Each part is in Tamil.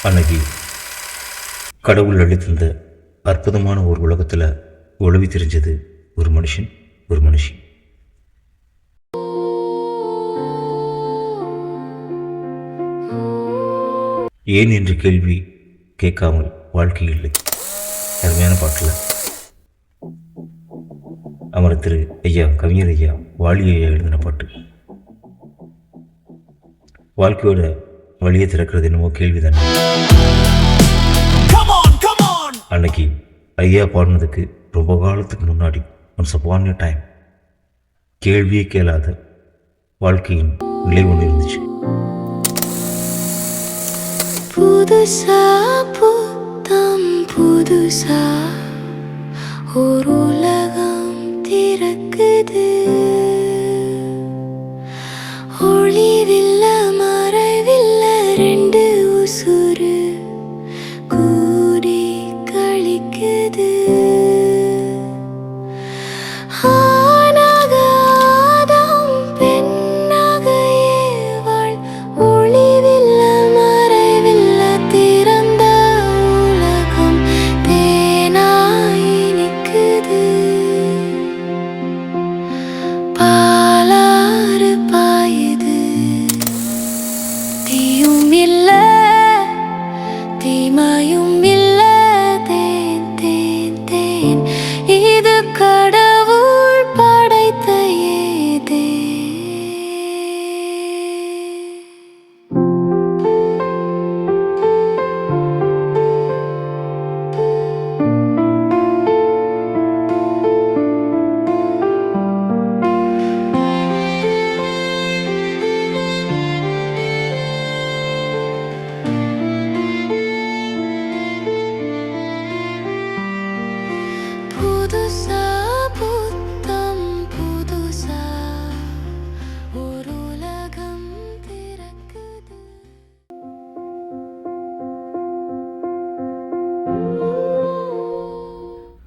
அன்னைக்கு கடவுள் அளித்திருந்த அற்புதமான ஒரு உலகத்தில் ஒளிவி தெரிஞ்சது ஒரு மனுஷன், ஒரு மனுஷி. ஏன் என்று கேள்வி கேட்காமல் வாழ்க்கை இல்லை. அருமையான பாட்டில் அமர திரு ஐயா கவிஞர் ஐயா வாலி ஐயா எழுதின பாட்டு. வாழ்க்கையோட வழியை திறக்கிறது என்னமோ கேள்விதானே. அன்னைக்கு ஐயா பாடினதுக்கு ரொம்ப காலத்துக்கு முன்னாடி ஒன்ஸ் அப்பான் எ டைம் கேள்வியே கேளாத வாழ்க்கையின் நிலை ஒன்று இருந்துச்சு. புதுசா புத்தம் புதுசா ஒரு உலகம் திறக்குது. ஒளிவில்ல மறைவில்ல ரெண்டு உசுறு கூடி கழிக்குது.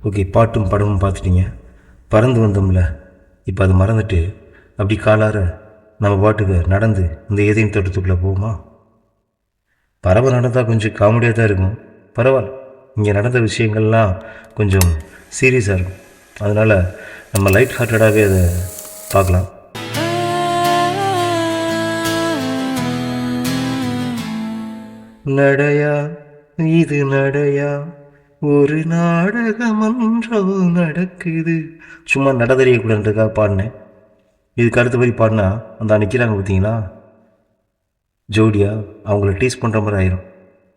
ஓகே, பாட்டும் படமும் பார்த்துட்டீங்க. பறந்து வந்தோம்ல, இப்போ அது மறந்துட்டு அப்படி காலார நம்ம பாட்டுக்கு நடந்து இந்த ஏதையும் தோட்டத்துக்குள்ளே போகுமா? பறவை நடந்தால் கொஞ்சம் காமெடியாக தான் இருக்கும். பரவாயில்ல, இங்கே நடந்த விஷயங்கள்லாம் கொஞ்சம் சீரியஸாக இருக்கும். அதனால் நம்ம லைட் ஹார்ட்டடாகவே அதை பார்க்கலாம். நடையா இது நடையா, ஒரு நாடகமன்றோ நடக்குது. சும்மா நட தெரியக்கூடாதுக்காக பாடினேன். இதுக்கு அடுத்த வரி பாடினா அந்த நிற்கிறாங்க பார்த்தீங்களா ஜோடியா, அவங்கள டீஸ் பண்ணுற மாதிரி ஆயிரும்.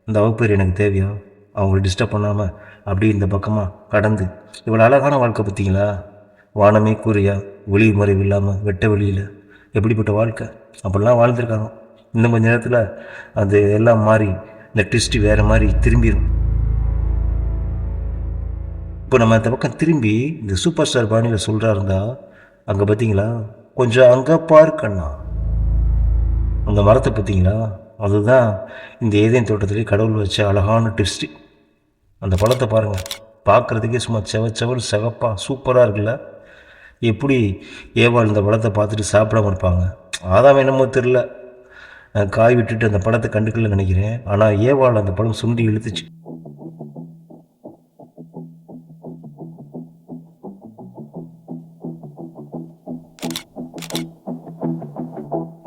இந்த வகுப்பேர் எனக்கு தேவையா? அவங்கள டிஸ்டர்ப் பண்ணாமல் அப்படியே இந்த பக்கமாக கடந்து இவ்வளோ அழகான வாழ்க்கை பார்த்தீங்களா? வானமே கூறியா, ஒளிவு மறைவு இல்லாமல் வெட்ட வெளியில் எப்படிப்பட்ட வாழ்க்கை அப்படிலாம் வாழ்ந்துருக்காங்க. இன்னும் கொஞ்சம் நேரத்தில் அது எல்லாம் மாறி இந்த ட்விஸ்ட்டு வேறு மாதிரி திரும்பிடும். இப்போ நம்ம அந்த பக்கம் திரும்பி இந்த சூப்பர் ஸ்டார் பாணியில் சொல்கிறா இருந்தா அங்கே பார்த்தீங்களா, கொஞ்சம் அங்கே பார்க்கண்ணா அந்த மரத்தை பார்த்தீங்களா, அதுதான் இந்த ஏதேன் தோட்டத்திலே கடவுள் வச்ச அழகான ட்விஸ்ட்டு. அந்த பழத்தை பாருங்கள், பார்க்குறதுக்கே சும்மா செவல் சிகப்பாக சூப்பராக இருக்குல்ல. எப்படி ஏவாள் இந்த பழத்தை பார்த்துட்டு சாப்பிடாம இருப்பாங்க? ஆதாம் என்னமோ தெரில, காய் விட்டுட்டு அந்த பழத்தை கண்டுக்கல நினைக்கிறேன். ஆனால் ஏவாள் அந்த பழம் சுண்டி இழுத்துச்சு.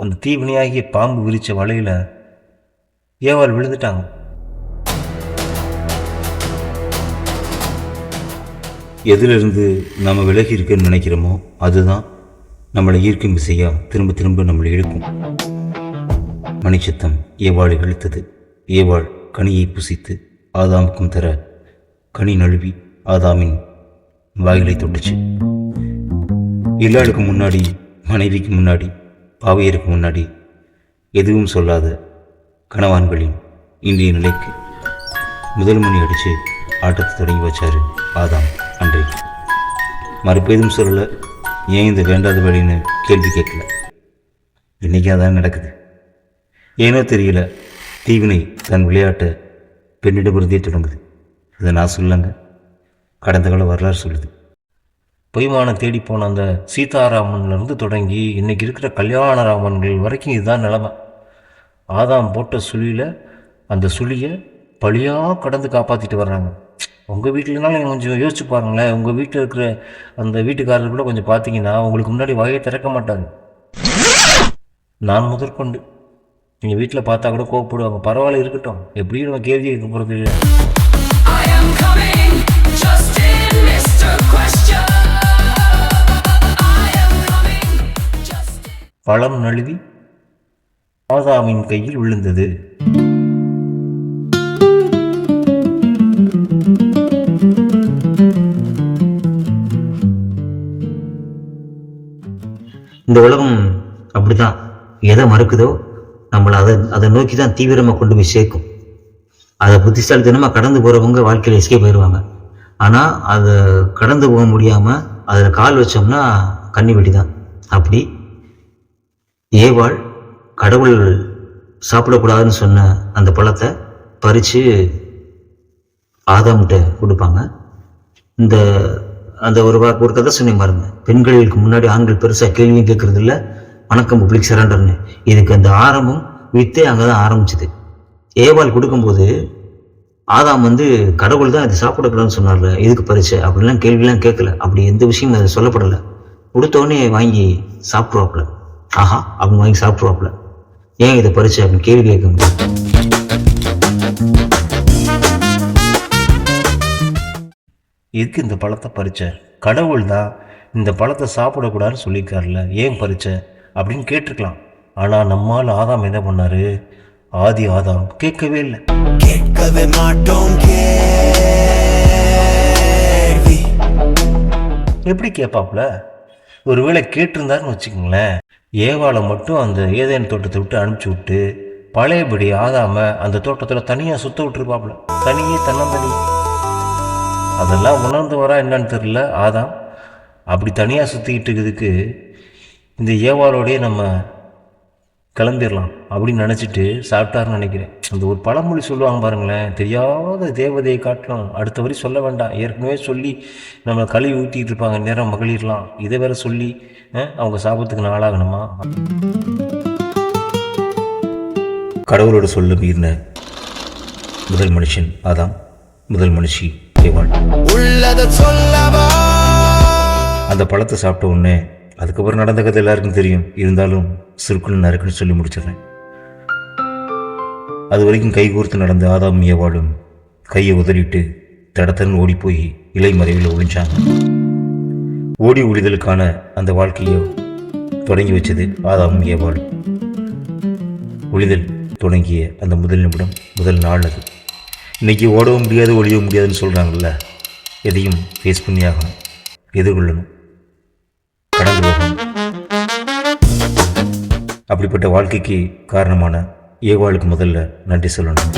அந்த தீவினையாகிய பாம்பு விரிச்ச வலையில் ஏவாள் விழுந்துட்டாங்க. எதிலிருந்து நாம் விலகி இருக்குன்னு நினைக்கிறோமோ அதுதான் நம்மளை ஈர்க்கும் விசையாக திரும்ப திரும்ப நம்மளை இழுக்கும். மணிச்சத்தம் ஏவாளை இழுத்தது. ஏவாள் கனியை புசித்து ஆதாமுக்கும் தர கனி நழுவி ஆதாமின் வாயிலை தொட்டுச்சு. எல்லாருக்கும் முன்னாடி, மனைவிக்கு முன்னாடி, பாவையருக்கு முன்னாடி எதுவும் சொல்லாத கணவான்களின் இன்றைய நிலைக்கு முதல் மணி அடித்து ஆட்டத்தை தொடங்கி வச்சார் ஆதாம் அன்றைக்கு. மறுப்பேதும் சொல்லலை, ஏன் இந்த வேண்டாத வழின்னு கேள்வி கேட்கல. இன்றைக்கி அதான் நடக்குது. ஏனோ தெரியல, தீவினை தன் விளையாட்டை பெண்ணிடமிருந்தே தொடங்குது. இதை நான் சொல்லங்க, கடந்த கால வரலாறு சொல்லுது. பொய்மானம் தேடி போன அந்த சீதாராமன்லேருந்து தொடங்கி இன்றைக்கி இருக்கிற கல்யாணராமன்கள் வரைக்கும் இதுதான் நிலமை. ஆதாம் போட்ட சுழியில் அந்த சுழியை பழியாக கடந்து காப்பாற்றிட்டு வர்றாங்க. உங்கள் வீட்டிலனாலும் கொஞ்சம் யோசிச்சு பாருங்களேன். உங்கள் வீட்டில் இருக்கிற அந்த வீட்டுக்காரர் கூட கொஞ்சம் பார்த்தீங்கன்னா உங்களுக்கு முன்னாடி வகையை திறக்க மாட்டாங்க. நான் முதற்கொண்டு நீங்கள் வீட்டில் பார்த்தா கூட கோவப்படுவாங்க. பரவாயில்ல, இருக்கட்டும், எப்படியும் நம்ம கேள்வி கேட்க போகிறது இல்லை. பழம் நழுவி ஆதாமின் கையில் விழுந்தது. இந்த உலகம் அப்படிதான், எதை மறுக்குதோ நம்மளை அதை நோக்கி தான் தீவிரமாக கொண்டு போய் சேர்க்கும். அதை புத்திசாலித்தனமாக கடந்து போகிறவங்க வாழ்க்கையில் எஸ்கேப் ஆயிடுவாங்க. ஆனால் அதை கடந்து போக முடியாமல் அதில் கால் வச்சோம்னா கண்ணி வெட்டி தான். அப்படி ஏவாள் கடவுள் சாப்பிடக்கூடாதுன்னு சொன்ன அந்த பழத்தை பறித்து ஆதாம்கிட்ட கொடுப்பாங்க. இந்த அந்த ஒரு கதை சொன்னேன் பாருங்க, பெண்களுக்கு முன்னாடி ஆண்கள் பெருசாக கேள்வியும் கேட்கறது இல்லை, வணக்கம் பப்ளிக் சரண்டர்னு. இதுக்கு அந்த ஆரம்பம் வித்தே அங்கே தான் ஆரம்பிச்சுது. ஏவாள் கொடுக்கும்போது ஆதாம் கடவுள் தான் இது சாப்பிடக்கூடாதுன்னு சொன்னார்ல, இதுக்கு பறிச்ச அப்படின்லாம் கேள்விலாம் கேட்கல. அப்படி எந்த விஷயமும் அதை சொல்லப்படலை. கொடுத்தோடனே வாங்கி சாப்பிட்ருவாப்புல, ஆஹா அப்படின்னு வாங்கி சாப்பிட்ருவாப்புல. ஏன் இதை பறிச்ச அப்படின்னு கேள்வி கேட்க முடியும். எதுக்கு இந்த பழத்தை பறிச்ச? கடவுள் தான் இந்த பழத்தை சாப்பிடக்கூடாதுன்னு சொல்லியிருக்காருல்ல, ஏன் பறிச்ச அப்படின்னு கேட்டிருக்கலாம். ஆனால் நம்மால் ஆதாம் என்ன பண்ணாரு? ஆதி ஆதாம் கேட்கவே இல்லை. கேட்கவே மாட்டோம். எப்படி கேட்பாப்புல? ஒருவேளை கேட்டிருந்தாருன்னு வச்சுக்கோங்களேன், ஏவாளை மட்டும் அந்த ஏதேன் தோட்டத்தை விட்டு அனுப்பிச்சி விட்டு பழையபடி ஆதாம அந்த தோட்டத்தில் தனியாக சுத்த விட்டுருப்பாப்புல. தனியே தன்னந்தனி. அதெல்லாம் உணர்ந்து வரா என்னன்னு தெரியல ஆதாம். அப்படி தனியாக சுற்றிக்கிட்டு இருக்கிறதுக்கு இந்த ஏவாளோடையே நம்ம கிளம்பிடலாம் அப்படின்னு நினச்சிட்டு சாப்பிட்டாருன்னு நினைக்கிறேன். அந்த ஒரு பழமொழி சொல்லுவாங்க பாருங்களேன், தெரியாத தேவதையை காட்டணும். அடுத்த வரி சொல்ல வேண்டாம், ஏற்கனவே சொல்லி நம்ம கழுவி ஊற்றிட்டு இருப்பாங்க நேரம் மகளிர்லாம். இதை வேற சொல்லி அவங்க சாபத்துக்கு நாளாகணுமா? கடவுளோட சொல்ல மீறின முதல் மனுஷன் ஆதாம், முதல் மனுஷி ஏவாள். அந்த பழத்தை சாப்பிட்ட உடனே அதுக்கப்புறம் நடந்த கதை எல்லாருக்கும் தெரியும். இருந்தாலும் சுருக்குன்னு நறுக்குன்னு சொல்லி முடிச்சிடறேன். அது வரைக்கும் கை கோர்த்து நடந்த ஆதாம் ஏவாளும் கையை உதறிட்டு தடத்தன் ஓடி போய் இலை மறைவில் ஒழிஞ்சாங்க. ஓடி ஒளிதலுக்கான அந்த வாழ்க்கையை தொடங்கி வச்சது ஆதாம் ஏவாள். ஒளிதல் தொடங்கிய அந்த முதல் நிமிடம், முதல் நாள் அது. இன்னைக்கு ஓடவும் முடியாது, ஒழியவும் முடியாதுன்னு சொல்கிறாங்கல்ல, எதையும் ஃபேஸ் பண்ணி ஆகணும், எதிர்கொள்ளணும், கடந்து போகணும். அப்படிப்பட்ட வாழ்க்கைக்கு காரணமான ஏவாளுக்கு முதல்ல நன்றி சொல்லணும்.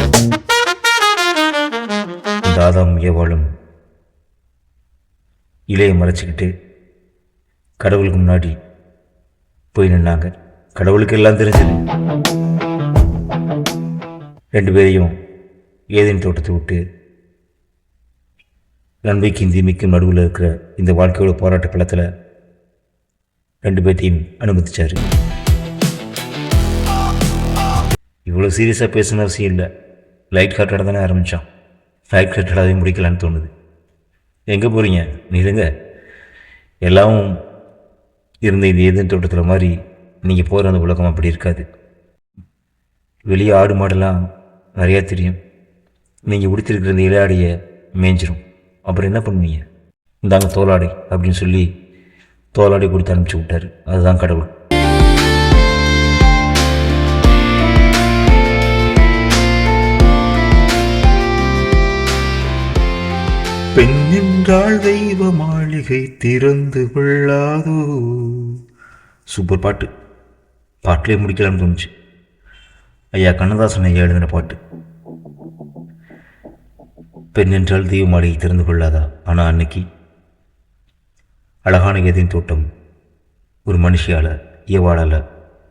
இந்த ஆதாம் ஏவாளும் இலையை மறைச்சிக்கிட்டு கடவுளுக்கு முன்னாடி போய் நின்னாங்க. கடவுளுக்கு எல்லாம் தெரிஞ்சது. ரெண்டு பேரையும் ஏதேன் தோட்டத்தை விட்டு நன்மைக்கும் தீமைக்கும் நடுவில் இருக்கிற இந்த வாழ்க்கையோட போராட்ட களத்தில் ரெண்டு பேர்த்தையும் அனுமதிச்சார். இவ்வளோ சீரியஸாக பேசுன அவசியம் இல்லை. லைட் ஹார்ட்டடாக தானே ஆரம்பித்தான், லைட் ஹார்ட்டடாகவே முடிக்கலான்னு தோணுது. எங்கே போகிறீங்க? நீங்க எல்லாம் இருந்த இந்த ஏதேன் தோட்டத்தில் மாதிரி நீங்கள் போகிற அந்த உலகம் அப்படி இருக்காது. வெளியே ஆடு மாடெல்லாம் நிறையா தெரியும். நீங்கள் உடுத்திருக்கிற இந்த இலையாடையை மேய்ஞ்சிரும். அப்புறம் என்ன பண்ணுவீங்க? இந்தாங்க தோலாடை அப்படின்னு சொல்லி தோலாடை கொடுத்து அனுப்பிச்சி விட்டார். அதுதான் கடவுள். பெண் என்றால் தெய்வ மாளிகை திறந்து கொள்ளாதோ. சூப்பர் பாட்டு. பாட்டிலே முடிக்கலாம்னு தோணுச்சு. ஐயா கண்ணதாசன் ஐயா எழுதின பாட்டு. பெண் என்றால் தெய்வ மாளிகை திறந்து கொள்ளாதா. ஆனால் அன்னைக்கு அழகான ஏதேன் தோட்டம் ஒரு மனுஷியால், ஏவாளால்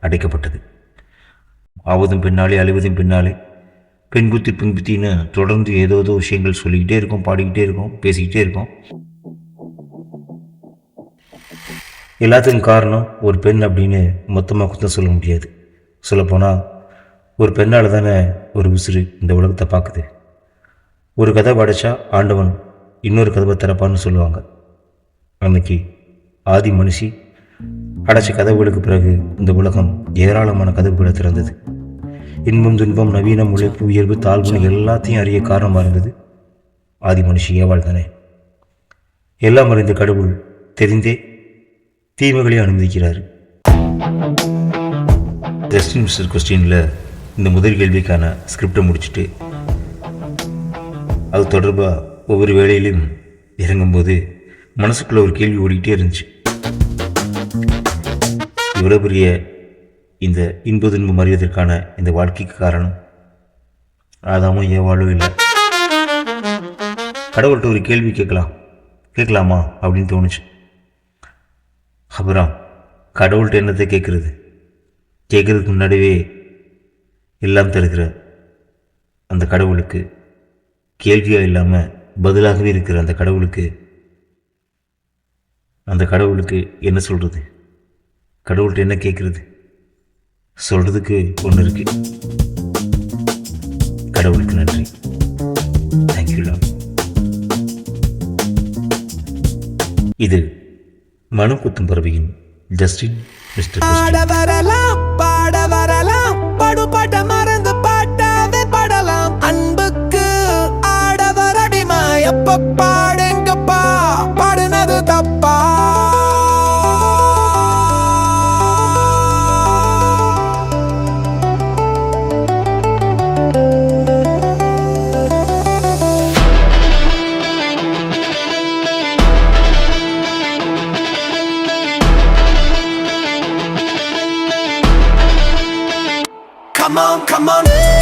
அடைக்கப்பட்டது. ஆவதும் பின்னாலே அழிவதும் பின்னாலே, பெண் புத்தி பெண் புத்தின்னு தொடர்ந்து ஏதோ விஷயங்கள் சொல்லிக்கிட்டே இருக்கோம், பாடிக்கிட்டே இருக்கோம், பேசிக்கிட்டே இருக்கோம். எல்லாத்துக்கும் காரணம் ஒரு பெண் அப்படின்னு மொத்தமாக குத்தம் சொல்ல முடியாது. சொல்லப்போனால் ஒரு பெண்ணால் தானே ஒரு உசுறு இந்த உலகத்தை பார்க்குது. ஒரு கதை படைச்சா ஆண்டவன் இன்னொரு கதவை திறப்பான்னு சொல்லுவாங்க. அன்னைக்கு ஆதி மனுஷி அடைச்ச கதவுகளுக்கு பிறகு இந்த உலகம் ஏராளமான கதவுகளை திறந்தது. இன்பம் துன்பம் நவீனம் உழைப்பு உயர்வு தாழ்வுன்னு எல்லாத்தையும் அறிய காரணமாக இருந்தது ஆதி மனுஷி ஏவாள் தானே. எல்லாம் அறிந்த கடவுள் தெரிந்தே தீமைகளையும் அனுமதிக்கிறார். ஜஸ்டின் மிஸ்டர் கொஸ்டினில் இந்த முதல் கேள்விக்கான ஸ்கிரிப்டை முடிச்சுட்டு அது தொடர்பாக ஒவ்வொரு வேளையிலும் இறங்கும்போது மனசுக்குள்ளே ஒரு கேள்வி ஓடிக்கிட்டே இருந்துச்சு. இவ்வளோ பெரிய இந்த இன்ப துன்பம் அறிவதற்கான இந்த வாழ்க்கைக்கு காரணம் ஆதாமும் ஏவாளும் இல்லை. கடவுள்கிட்ட ஒரு கேள்வி கேட்கலாமா அப்படின்னு தோணுச்சு. அப்புறம் கடவுள்கிட்ட என்னத்தை கேட்குறதுக்கு முன்னாடியே எல்லாம் தருகிற அந்த கடவுளுக்கு, கேள்வியாக இல்லாமல் பதிலாகவே இருக்கிற அந்த கடவுளுக்கு என்ன சொல்கிறது? கடவுள்கிட்ட என்ன கேட்குறது? சொல்கிறதுக்கு ஒன்று இருக்கு. கடவுளுக்கு நன்றி. Thank you Lord. இது மனம் குத்தும் பறவையின் ஜஸ்டின் மிஸ்டர் பாட வரலாம் பாடுபட